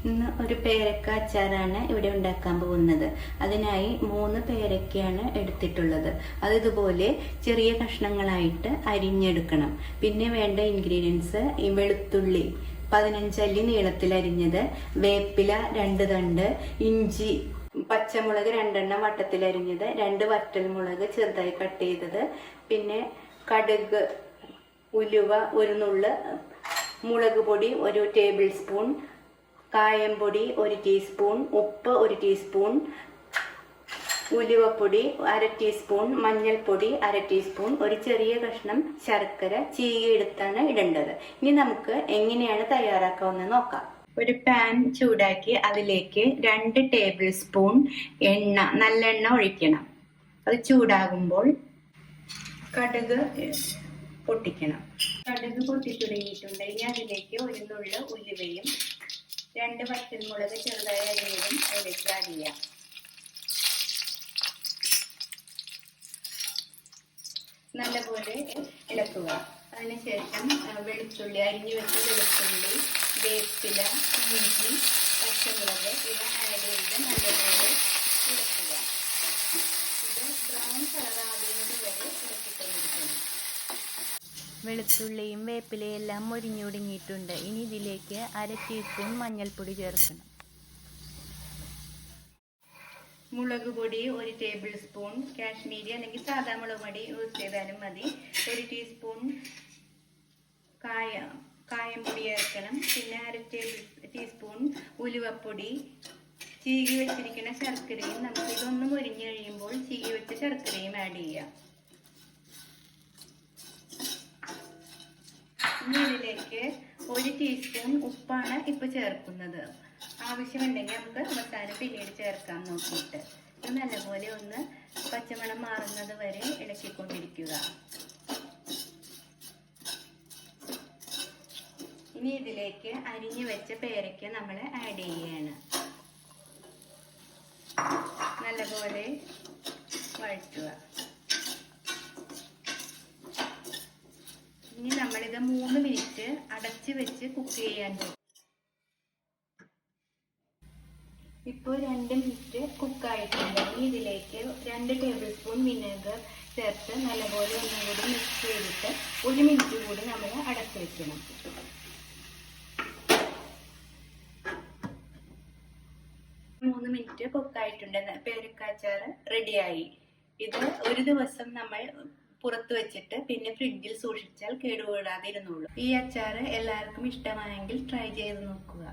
ഇന്ന് ഒരു പേരക്ക അച്ചാറാണ് ഇവിടെ ഉണ്ടാക്കാൻ പോകുന്നത്. അതിനായി 3 പേരക്കയാണ് എടുത്തിട്ടുള്ളത്. അത് ഇതുപോലെ ചെറിയ കഷ്ണങ്ങളായിട്ട് അരിഞ്ഞെടുക്കണം. പിന്നെ വേണ്ട ഇൻഗ്രീഡിയൻസ് ഈ വെളുത്തുള്ളി 15 അല്ലി നീളത്തിൽ അരിഞ്ഞത്, വേപ്പില 2 തണ്ട്, ഇഞ്ചി, പച്ചമുളക് 2 എണ്ണം വട്ടത്തിൽ അരിഞ്ഞത്, 2 വറ്റൽമുളക് ചെറുതായി കട്ട് ചെയ്തത്, പിന്നെ കടുക്, ഉലുവ 1 നുള്ള്, മുളക് പൊടി 1 ടേബിൾ സ്പൂൺ, കായംപൊടി 1 ടീസ്പൂൺ, ഉപ്പ് 1 ടീസ്പൂൺ, ഉലുവപ്പൊടി 1/2 ടീസ്പൂൺ, മഞ്ഞൾപ്പൊടി 1/2 ടീസ്പൂൺ, ഒരു ചെറിയ കഷ്ണം ശർക്കര ചീകിയെടുത്താണ് ഇടേണ്ടത്. ഇനി നമുക്ക് എങ്ങനെയാണ് തയ്യാറാക്കാമെന്ന് നോക്കാം. ഒരു പാൻ ചൂടാക്കി അതിലേക്ക് 2 ടേബിൾ സ്പൂൺ എണ്ണ, നല്ലെണ്ണ ഒഴിക്കണം. അത് ചൂടാകുമ്പോൾ കടുക് പൊട്ടിക്കണം. കടുക് പൊട്ടി തുടങ്ങിയിട്ടുണ്ട്. ഇനി അതിലേക്ക് 1 നുള്ള് ഉലുവയും 2 വറ്റൽമുളക് ചെറുതായി അരിഞ്ഞതും അതിലേക്ക് ആഡ് ചെയ്യാം. നല്ലപോലെ ഇളക്കുക. അതിനുശേഷം വെളുത്തുള്ളി, അരിഞ്ഞു വെച്ച വെളുത്തുള്ളി, വേപ്പില, ഇഞ്ചി, പച്ചമുളക് ഇവ ആഡ് ചെയ്ത് നല്ലപോലെ ഇളക്കുക. ഇത് ബ്രൗൺ കളറാകുന്നത് വരെ ഇളക്കിക്കൊണ്ടിരിക്കണം. വെളുത്തുള്ളിയും വേപ്പിലയും എല്ലാം മൊരിഞ്ഞൊടുങ്ങിയിട്ടുണ്ട്. ഇനി ഇതിലേക്ക് 1/2 ടീസ്പൂൺ മഞ്ഞൾപ്പൊടി ചേർക്കണം. മുളക് പൊടി 1 ടേബിൾ സ്പൂൺ, കാശ്മീരി അല്ലെങ്കിൽ സാധാ മുളക് പൊടി യൂസ് ചെയ്താലും മതി. 1 ടീസ്പൂൺ കായംപൊടി ചേർക്കണം. പിന്നെ 1/2 ടീസ്പൂൺ ഉലുവപ്പൊടി, ചീകി വെച്ചിരിക്കുന്ന ശർക്കരയും, നമുക്ക് ഇതൊന്ന് മൊരിഞ്ഞ് കഴിയുമ്പോൾ ചീകി വെച്ച ശർക്കരയും ആഡ് ചെയ്യാം. ഇനി ഇതിലേക്ക് 1 ടീസ്പൂൺ ഉപ്പാണ് ഇപ്പൊ ചേർക്കുന്നത്. ആവശ്യമുണ്ടെങ്കിൽ നമുക്ക് അവസാനം പിന്നീട് ചേർക്കാം നോക്കിയിട്ട്. ഇത് നല്ലപോലെ ഒന്ന് പച്ചമണം മാറുന്നത് വരെ ഇളക്കിക്കൊണ്ടിരിക്കുക. ഇനി ഇതിലേക്ക് അരിഞ്ഞു വെച്ച പേരയ്ക്ക നമ്മൾ ആഡ് ചെയ്യുകയാണ്. നല്ലപോലെ വഴറ്റുക. ഇനി നമ്മളിത് 3 മിനിറ്റ് അടച്ചു വെച്ച് കുക്ക് ചെയ്യാൻ പോകും. ഇപ്പോൾ 2 മിനിറ്റ് കുക്കായിട്ടുണ്ട്. ഇനി ഇതിലേക്ക് 2 ടേബിൾ സ്പൂൺ വിനെഗർ ചേർത്ത് നല്ലപോലെ ഒന്നുകൂടി മിക്സ് ചെയ്തിട്ട് 1 മിനിറ്റ് കൂടി നമ്മൾ അടച്ചു വെക്കണം. 3 മിനിറ്റ് കുക്കായിട്ടുണ്ട്. പേരക്ക അച്ചാർ റെഡിയായി. ഇത് ഒരു ദിവസം നമ്മൾ പുറത്ത് വെച്ചിട്ട് പിന്നെ ഫ്രിഡ്ജിൽ സൂക്ഷിച്ചാൽ കേടുകൂടാതെ ഇരുന്നുള്ളൂ. ഈ അച്ചാർ എല്ലാവർക്കും ഇഷ്ടമായെങ്കിൽ ട്രൈ ചെയ്ത് നോക്കുക.